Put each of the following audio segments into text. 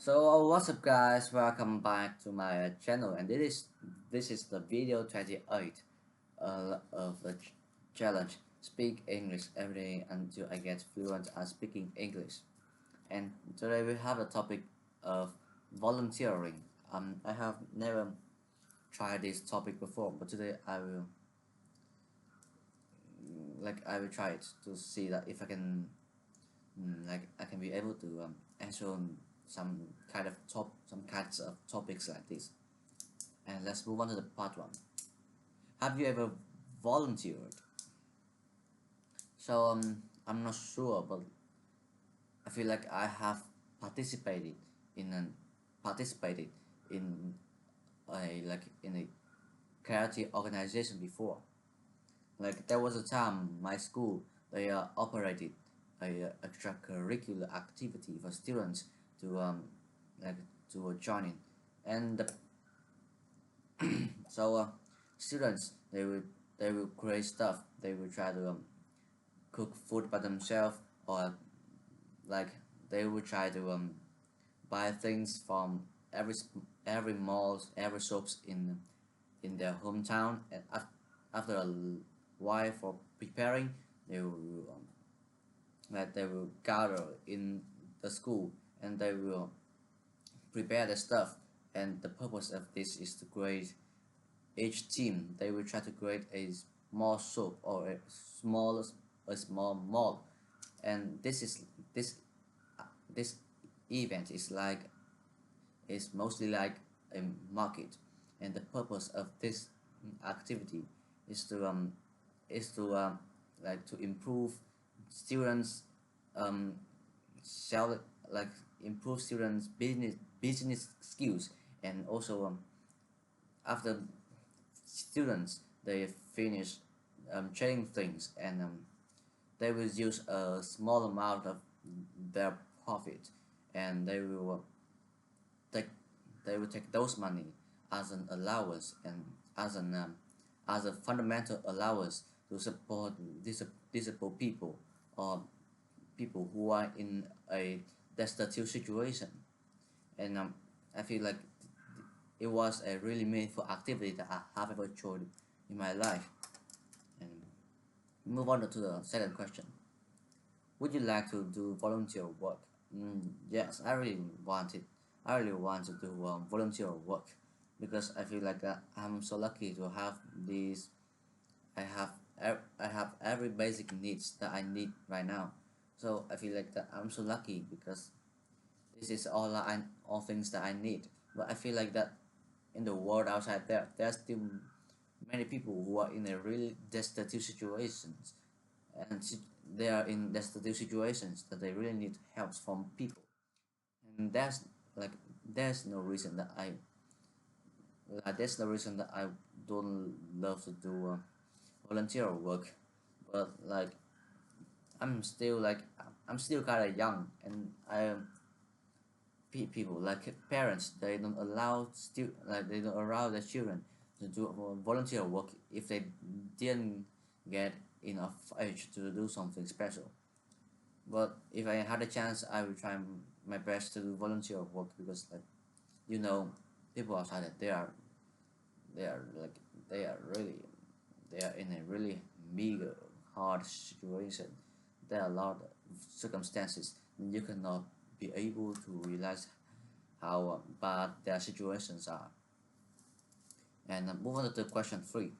So what's up guys, welcome back to my channel, and this is the video 28 of the challenge speak English every day until I get fluent at speaking English. And today we have a topic of volunteering. I have never tried this topic before, but today I will try it to see that if I can I can be able to answer on some kinds of topics like this. And let's move on to the part one. Have you ever volunteered? So I'm not sure, but I feel like I have participated in an participated in a charity organization before. Like there was a time my school they operated a extracurricular activity for students to like to join in, and so students they will create stuff. They will try to cook food by themselves, or like they will try to buy things from every malls, every shops in their hometown, and after a while for preparing, they will they will gather in the school and they will prepare the stuff. And the purpose of this is to create each team. They will try to create a small shop or a small mall, and this event is mostly like a market. And the purpose of this activity is to improve students um sell like improve students business skills. And also after students they finish trading things, and they will use a small amount of their profit, and take they will take those money as an allowance, and as a fundamental allowance to support disabled people, or people who are in a destitute situation. And I feel like it was a really meaningful activity that I have ever tried in my life. And move on to the second question. Would you like to do volunteer work? Yes, I really want to do volunteer work, because I feel like I'm so lucky to have these. I have every basic needs that I need right now. So I feel like that I'm so lucky, because this is all things that I need. But I feel like that in the world outside there's still many people who are in a really destitute situations, and they are in destitute situations that they really need help from people. And like there's no reason that I don't love to do volunteer work. But like I'm still kind of young, and people like parents, they don't allow their children to do volunteer work if they didn't get enough age to do something special. But if I had a chance, I will try my best to do volunteer work, because like you know people outside that they are like they are really they are in a really meager hard situation. There are a lot of circumstances, and you cannot be able to realize how bad their situations are. And move on to question 3.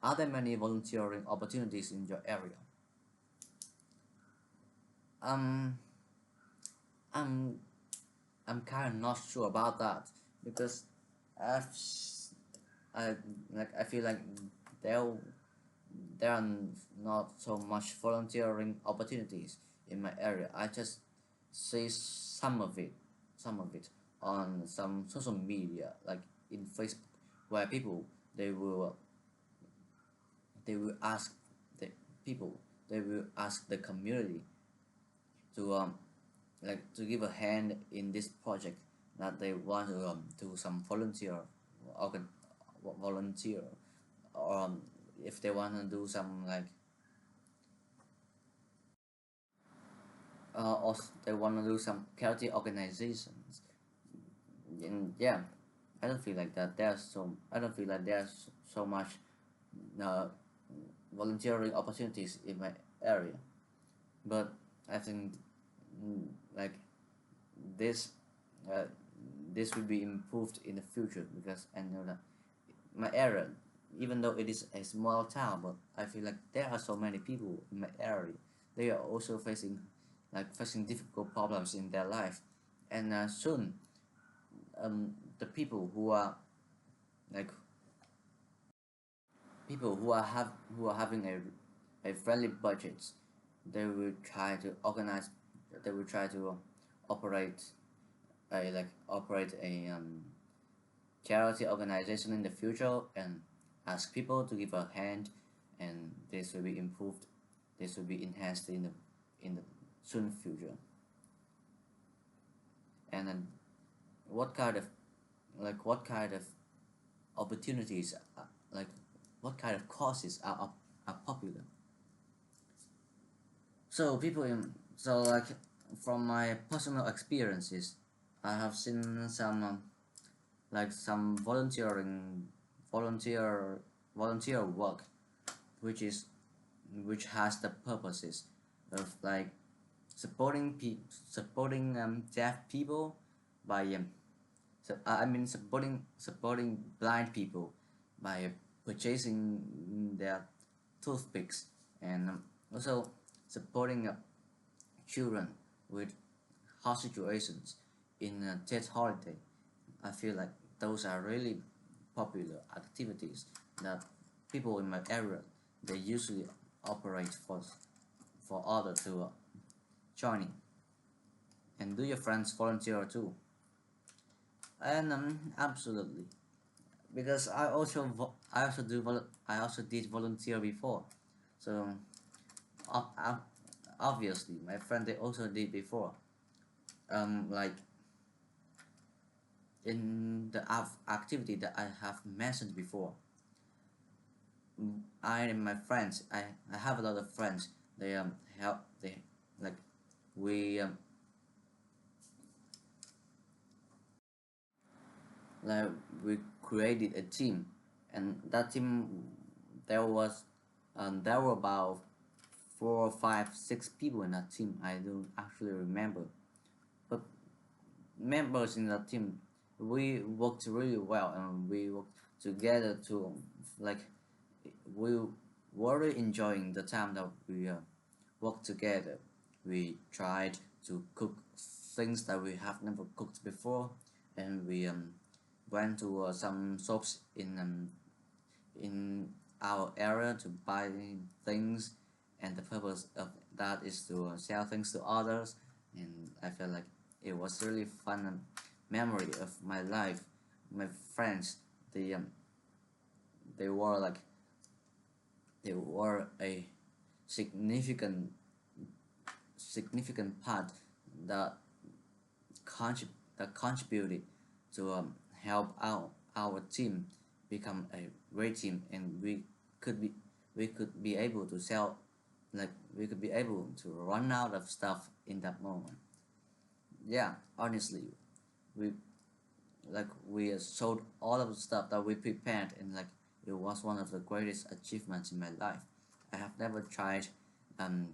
Are there many volunteering opportunities in your area? um I'm I'm kind of not sure about that, because I've I I feel like there there are not so much volunteering opportunities in my area. I just see some of it on some social media, like in Facebook, where people they will they will ask the people they will ask the community to to give a hand in this project, that they want to do some organ volunteer, or if they want to do some or they want to do some charity organizations. And yeah, I don't feel like that there's so I don't feel like there's so much uh, volunteering opportunities in my area. But I think mm, like this uh, this will be improved in the future, because I know that my area, even though it is a small town, but I feel like there are so many people in my area. They are also facing difficult problems in their life, and soon the people who are like who are having a friendly budget, they will try to organize, they will try to operate operate a charity organization in the future and ask people to give a hand, and this will be improved, this will be enhanced in the soon future. And then what kind of what kind of opportunities like what kind of courses are popular? So people in so like from my personal experiences, I have seen some some volunteer volunteer work, which is which has the purposes of like supporting deaf people by I mean supporting blind people by purchasing their toothpicks, and also supporting children with hard situations in a TED holiday. I feel like those are really popular activities that people in my area, they usually operate for others to join in. And do your friends volunteer too? And absolutely, because I also did volunteer before, so obviously my friend they also did before. Like in the activity that I have mentioned before, I and my friends, I have a lot of friends. They help they like we like we created a team, and that team there was there were about 4, 5, 6 people in that team. I don't actually remember, but members in that team, we worked really well, and we worked together to like we were really enjoying the time that we worked together. We tried to cook things that we have never cooked before, and we went to some shops in our area to buy things, and the purpose of that is to sell things to others. And I felt like it was really fun memory of my life. My friends, they they were like they were a significant significant part that that contributed to help our team become a great team, and could be we could be able to sell we could be able to run out of stuff in that moment. Yeah, honestly, we we sold all of the stuff that we prepared, and it was one of the greatest achievements in my life. I have never tried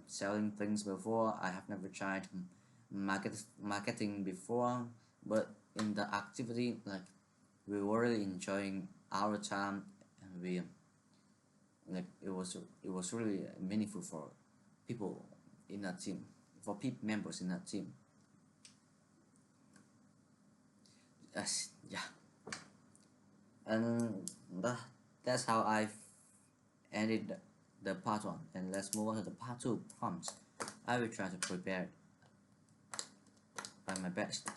selling things before. I have never tried marketing before, but in the activity, we were really enjoying our time, and we it was really meaningful for people in that team, for people members in that team. Yes, yeah. And that's how I ended the part 1, and let's move on to the part 2 prompts. I will try to prepare it by my best.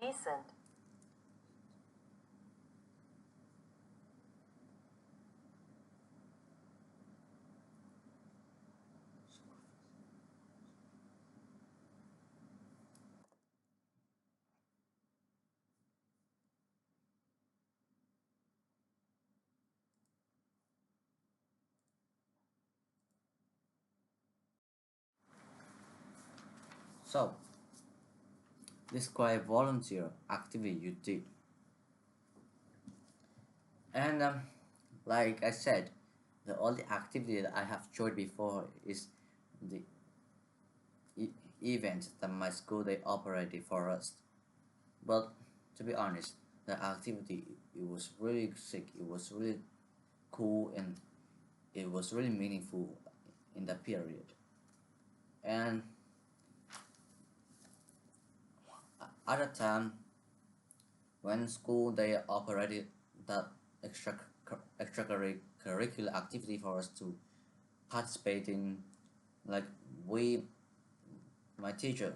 decent. So, describe volunteer activity you did. And like I said, the only activity that I have joined before is the e- event that my school they operated for us. But to be honest, the activity it was really sick. It was really cool and it was really meaningful in that period. And at the time when school they operated that extracurricular activity for us to participate in, like we my teacher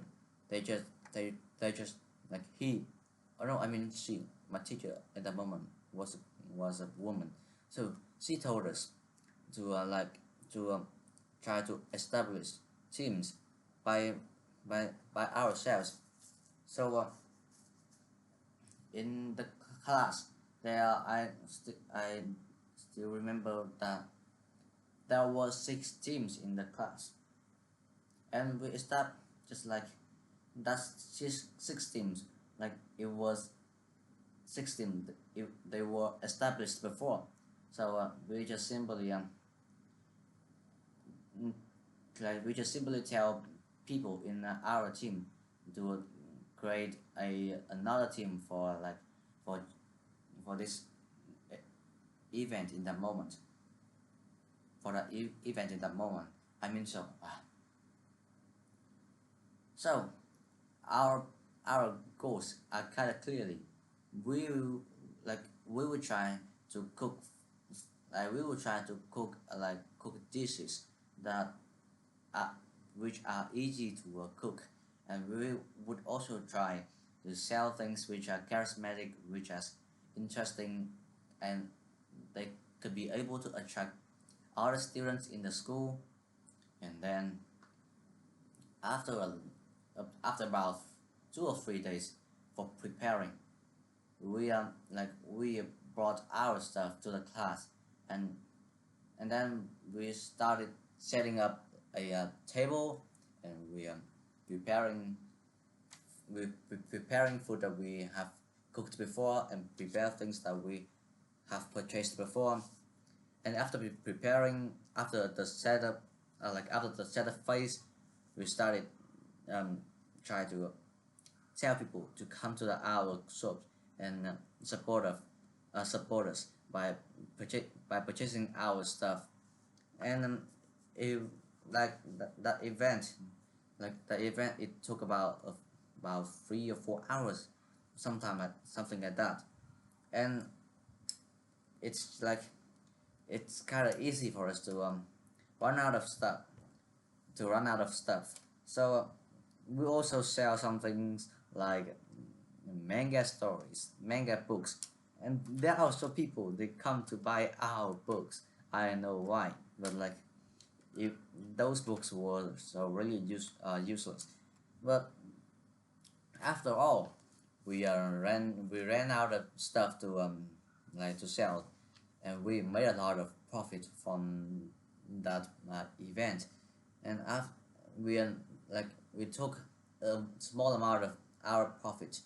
they just they just like he oh no I mean she my teacher at that moment was a woman, so she told us to to try to establish teams by by ourselves. So in the class there I still remember that there was 6 teams in the class, and we start just like that's just 6 teams, like it was 16 they were established before. So we just simply mm, like we just simply tell people in our team to create another team for for for this uh, event in that moment, for the event in that moment. I mean, so our our goals are kind of clearly. We will we will try to cook, we will try to cook cook dishes that are which are easy to cook, and we would also try to sell things which are charismatic, which are interesting, and they could be able to attract other students in the school. And then after after about 2 or 3 days for preparing, we brought our stuff to the class, and then we started setting up a table, and preparing preparing food that we have cooked before, and prepare things that we have purchased before. And after preparing, after the setup, after the setup phase, we started um, try to tell people to come to our shop and support us by purchasing our stuff. And it that event, the event it took about 3 or 4 hours, something like that. And it's like it's kind of easy for us to run out of stuff run out of stuff. So we also sell some things like manga stories, manga books, and there are also people they come to buy our books. I don't know why, but like if those books were so really useless. But after all, we ran out of stuff to to sell, and we made a lot of profit from that event. And after we we took a small amount of our profit,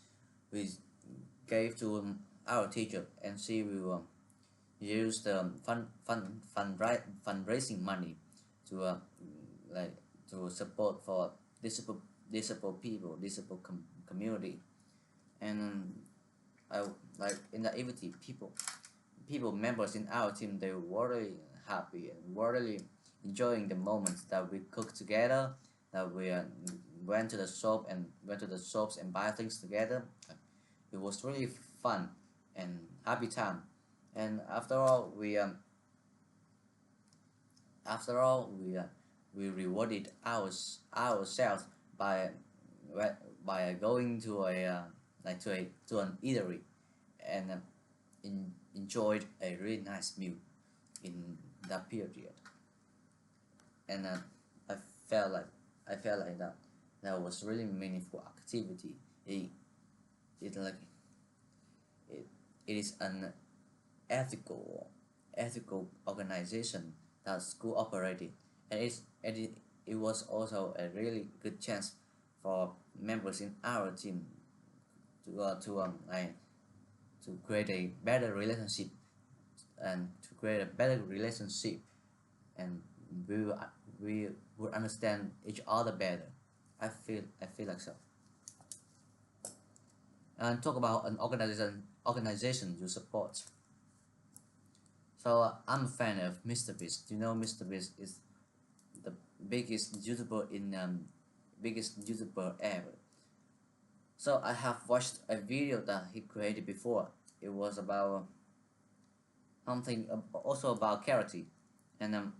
we gave to our teacher, and she will use the fundraising money to like to support for disabled people, community. And I like in the activity, people members in our team they were really happy and were really enjoying the moments that we cooked together, that we went to the shops and buy things together. It was really fun and happy time. And after all we rewarded ourselves by by going to like to an eatery, and enjoyed a really nice meal in that period. And I felt like I felt like that was really meaningful activity. It like it, it is an ethical organization that school operated, and it was also a really good chance for members in our team to create a better relationship and to create a better relationship, and we will, we would understand each other better. I feel like so. And talk about an organization you support. So I'm a fan of Mr. Beast. You know, Mr. Beast is the biggest YouTuber ever. So I have watched a video that he created before. It was about something also about charity, and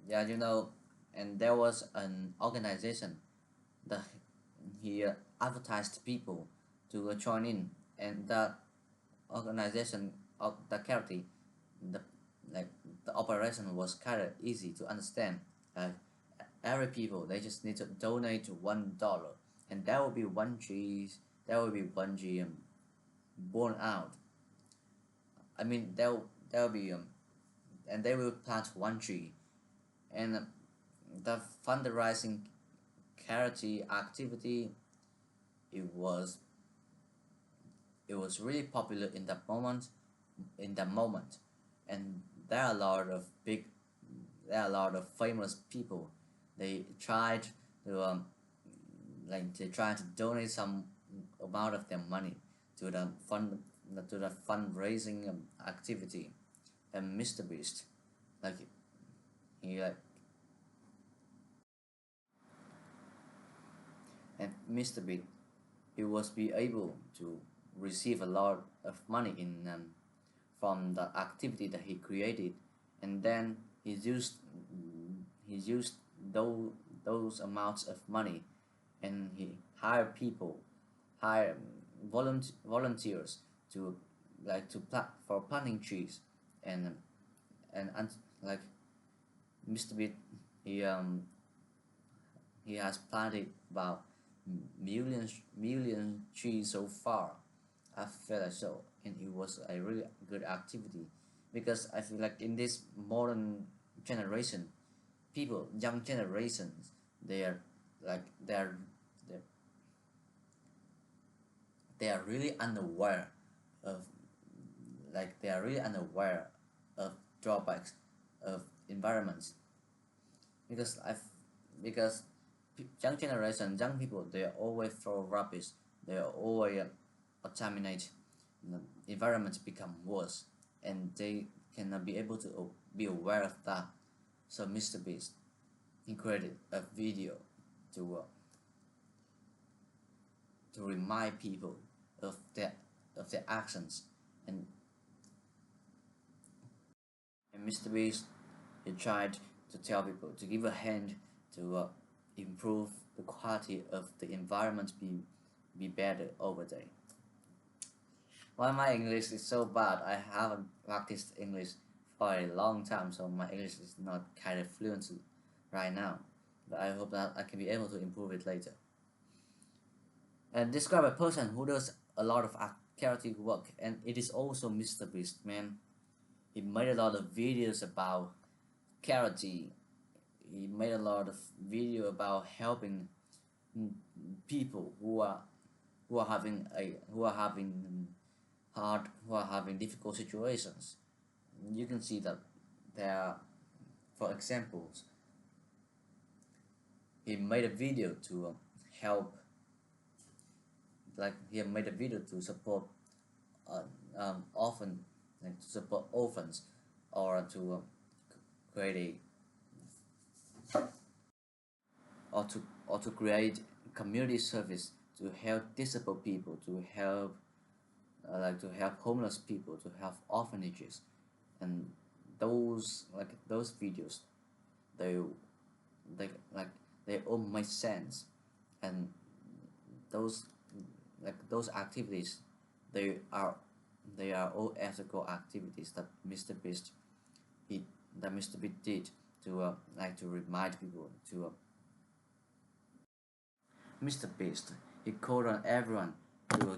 yeah, you know, and there was an organization that he advertised people to join in, and that organization of the charity, the like the operation was kind of easy to understand. Like every people, they just need to donate $1, and there will be one tree. There will be one tree born out. I mean, there will be and they will plant one tree, and the fundraising charity activity, it was it was really popular in that moment, and there are a lot of big there are a lot of famous people. They tried to they tried to donate some amount of their money to the fundraising activity. And Mr. Beast, like he like and Mr. Beast, he was be able to receive a lot of money in from the activity that he created, and then he used those amounts of money, and he hired people, hired volunteers to to plant for planting trees, and like Mr. Beat, he he has planted about million trees so far. I feel like so, and it was a really good activity, because I feel like in this modern generation, young generations, they are like they're, they are really unaware of they are really unaware of drawbacks of environments, because because young people, they always throw rubbish, they always contaminate. The environment become worse, and they cannot be able to be aware of that. So Mr. Beast, he created a video to to remind people of their actions, and Mr. Beast, he tried to tell people to give a hand to improve the quality of the environment, be better over there. While my English is so bad, I haven't practiced English for a long time, so my English is not kind of fluent right now. But I hope that I can be able to improve it later. And describe a person who does a lot of charity work, and it is also Mr. Beast, man. He made a lot of videos about charity. He made a lot of video about helping people who are having who are having difficult situations. You can see that there, for examples, he made a video to help, he made a video to support orphan, to support orphans, or to create a or to create community service to help disabled people, to help to help homeless people, to help orphanages, and those videos, they they like they all make sense, and those like those activities, they are they are all ethical activities that he Mr. Beast did to like to remind people to Mr. Beast. He called on everyone to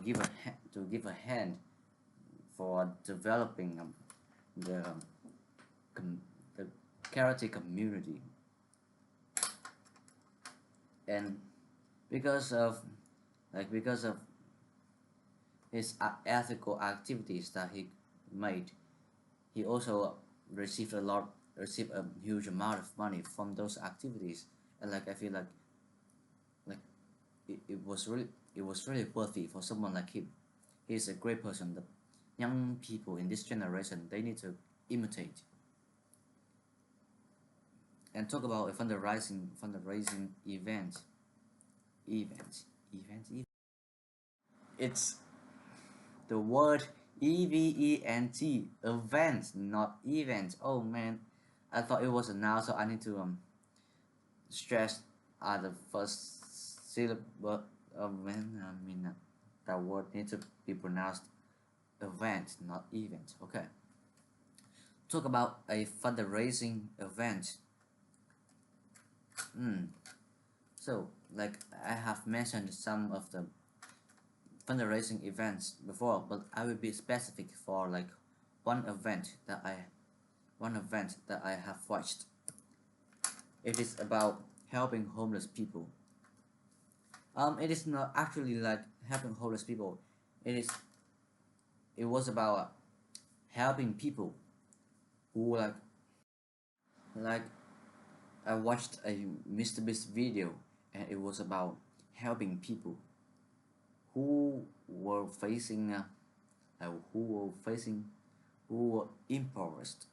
give a hand for developing the the karate community, and because of because of his ethical activities that he made, he also received a huge amount of money from those activities, and like I feel like it was really worthy for someone like him. He's a great person that young people in this generation they need to imitate. And talk about a fundraising event. It's the word event, not event. Oh man, I thought it was a noun, so I need to stress the first syllable. Oh man, I mean that word needs to be pronounced event, not event. Okay. Talk about a fundraising event. So, like I have mentioned some of the fundraising events before, but I will be specific for like one event that I have watched. It is about helping homeless people. It is not actually like helping homeless people. It is. It was about helping people who like I watched a Mr. Beast video, and it was about helping people who were facing who were facing who were impoverished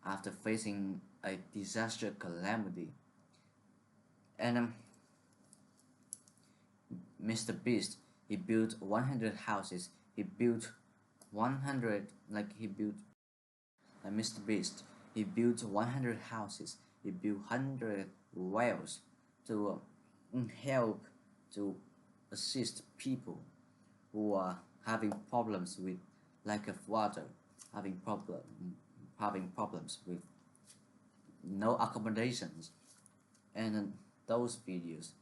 after facing a disaster calamity. And Mr. Beast, he built 100 houses. He built 100 like he built Mr. Beast. He built 100 houses. He built 100 wells to help to assist people who are having problems with lack of water, having problems with no accommodations, and those videos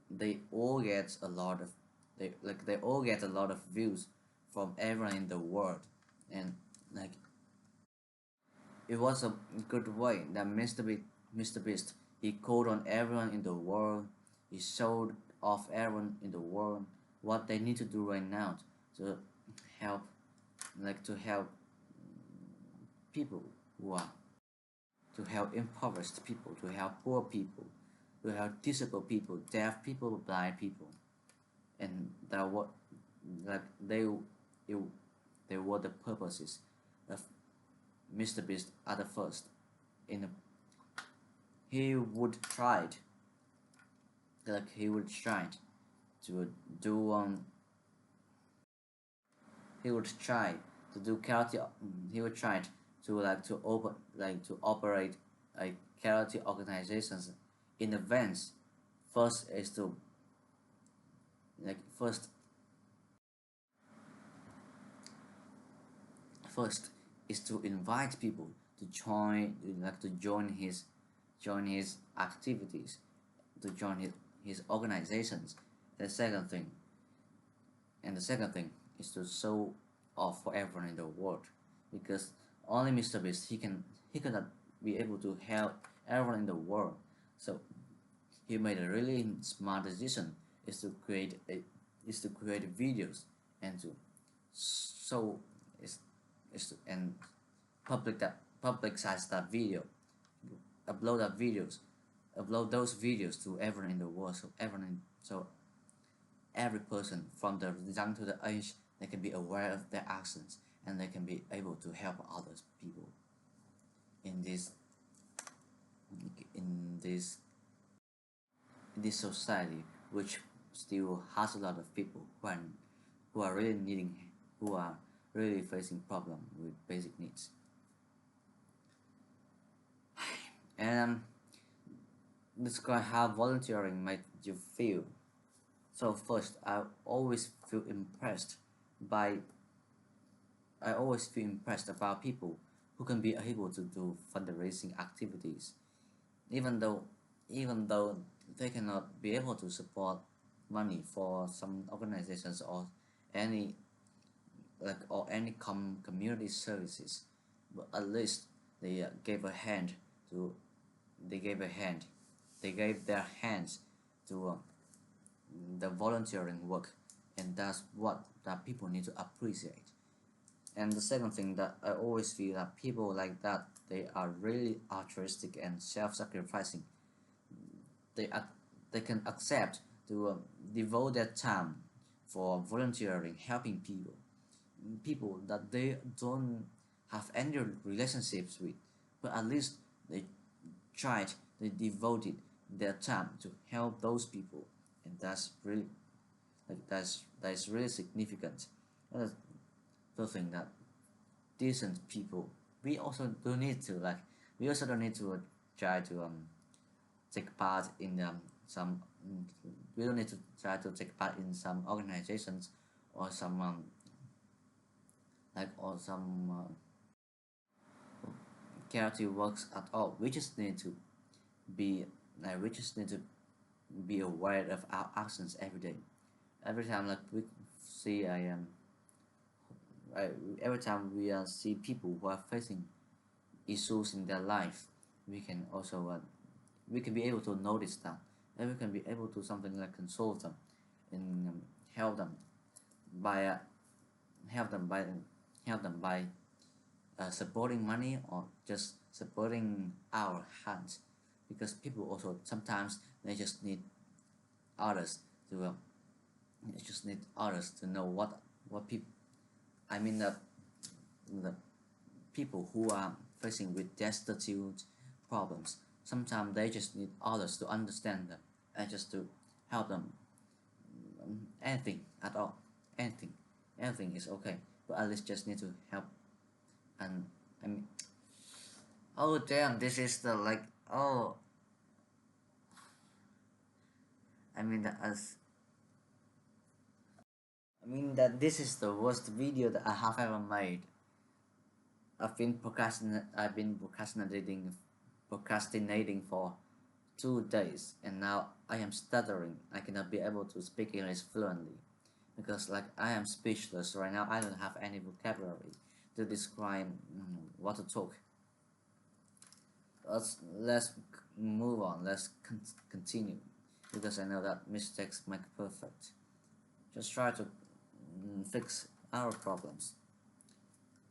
they all get a lot of they all get a lot of views from everyone in the world, and like it was a good way that Mr. Beast he called on everyone in the world. He showed off everyone in the world what they need to do right now to help to help people who are to help impoverished people, to help poor people, to help disabled people, deaf people, blind people, and that what like it, they were the purposes of Mr. Beast at the first. In a, he would try he would try to do he would try to do charity. He would try to to operate a charity organizations in advance. First is to like first first is to invite people to join his activities, to join his organizations. The second thing the second thing is to show off for everyone in the world, because only Mr. Beast he cannot be able to help everyone in the world. So he made a really smart decision is to create videos and to show is to, and publicize that video, upload that videos, upload those videos to everyone in the world, so every person from the young to the age they can be aware of their actions, and they can be able to help other people in this in this in this society, which still has a lot of people who are really needing who are really facing problem with basic needs. And describe how volunteering made you feel. So first, by I always feel impressed about people who can be able to do fundraising activities, even though even though they cannot be able to support money for some organizations or any community services, but at least they gave a hand to they gave a hand they gave their hands to the volunteering work, and that's what that people need to appreciate. And the second thing that I always feel that people like that, they are really altruistic and self-sacrificing. they they can accept to devote their time for volunteering, helping people that they don't have any relationships with, but at least they tried, they devoted their time to help those people, and that's really that's really significant. And the thing that decent people, we also don't need to try to take part in some we don't need to try to take part in some organizations or some or some charity works at all. We just need to be we just need to be aware of our actions every day. Every time we see every time we see people who are facing issues in their life, we can also we can be able to notice that, and we can be able to something like console them and help them by help them by help them by supporting money or just supporting our hands, because people also sometimes they just need others to they just need others to know what people I mean the people who are facing with destitute problems, sometimes they just need others to understand them and just to help them. Anything at all, anything anything is okay, but at least just need to help. And I mean, oh damn, this is the oh I mean that as I mean that this is the worst video that I have ever made. I've been procrastinating for 2 days, and now I am stuttering. I cannot be able to speak English fluently because I am speechless right now. I don't have any vocabulary to describe what to talk. Let's move on. Let's continue, because I know that mistakes make perfect. Just try to fix our problems,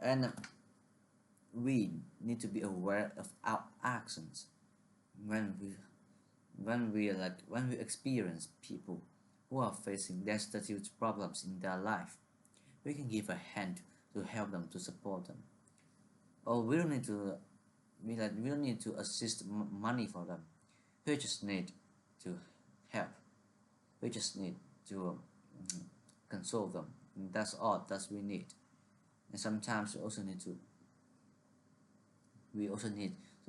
and we need to be aware of our actions when we experience people who are facing destitute problems in their life. We can give a hand to help them, to support them, or we don't need to we don't need to assist money for them. We just need to help. We just need to console them, and that's all that we need. And sometimes we also need to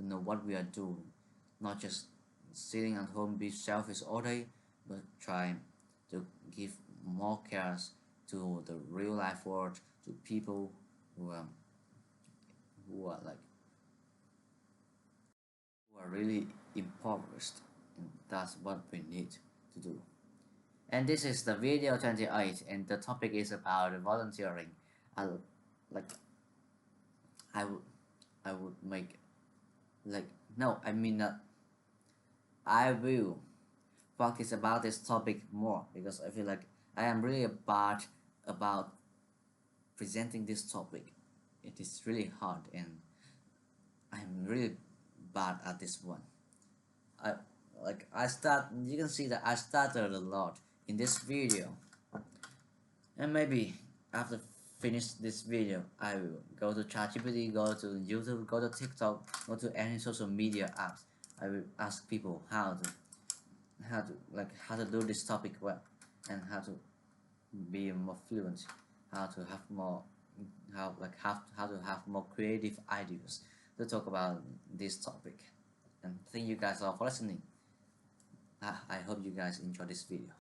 know what we are doing, not just sitting at home be selfish all day, but trying to give more cares to the real life world, to people who are who are like who are really impoverished, and that's what we need to do. And this is the video 28, and the topic is about volunteering. I like I would I would make no, I mean I will focus about this topic more, because I feel like I am really bad about presenting this topic. It is really hard, and I'm really bad at this one. I you can see that I stuttered a lot in this video, and maybe after finish this video I will go to ChatGPT, go to YouTube, go to TikTok, go to any social media apps. I will ask people how to do this topic well, and how to be more fluent, how to have more how to have more creative ideas to talk about this topic. And thank you guys all for listening. I hope you guys enjoy this video.